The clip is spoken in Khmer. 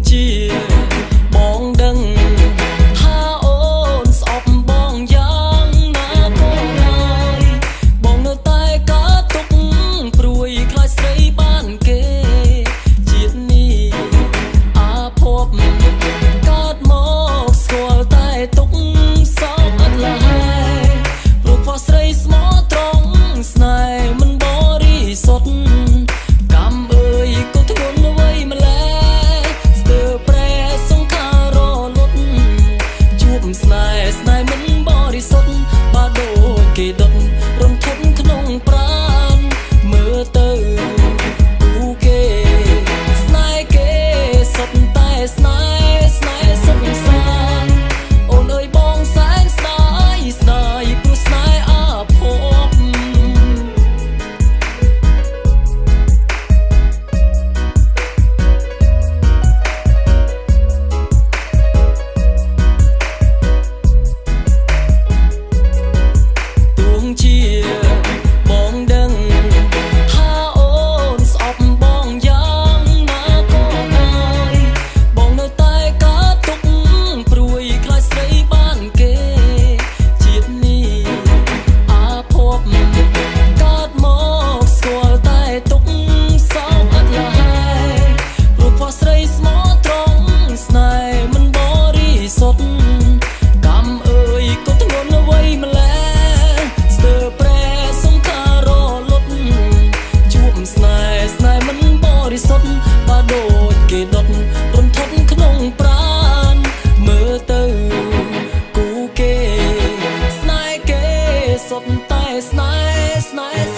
ជាបងដឹងថាអូនស្អប់បងយ៉ាងណាក៏ដោយបងនៅតែកាទុកព្រួយខ្លាចស្រីបានគេជាតិនេះអាភពកើតមកស្គាល់តែទុកសោកអត់ឡើយព្រោះខ្វះស្រីស្មោះត្រង់ស្នេហ៍មិនបរិសុទ្ធកម្មអើយក៏ធ្ងន់អ្វីម្ល៉េះស្ទើរប្រែសង្ខាររលត់ជួបស្នេហ៍មិនបរិសុទ្ធបើដូចគេដុតរំធត់ក្នុងប្រាណមើលទៅគូគេស្នេហ៍គេសុទ្ធតែស្នេហ៍សុខសាន្តអូនអើយបងសែនស្ដាយព្រោះស្នេហ៍អាភពទួងជាបងដឹងថាអូនស្អប់បងយ៉ាងណាក៏ដោយបងនៅតែកាទុកព្រួយខ្លាចស្រីបានគេជាតិនេះអាភពកើតមកស្គាល់តែទុកសោកអត់ឡើយព្រោះខ្វះស្រីស្មោះត្រង់ស្នេហ៍មិនបរិសុទ្ធកម្មអើយក៏ធ្ងន់អ្វីម្ល៉េះស្ទើរប្រែសង្ខាររលត់ជួបស្នេហ៍មិនបរិសុទ្ធបើដូចគេដុតរំធត់ក្នុងប្រាណមើលទៅគូគេស្នេហ៍គេសុទ្ធតែស្នេហ៍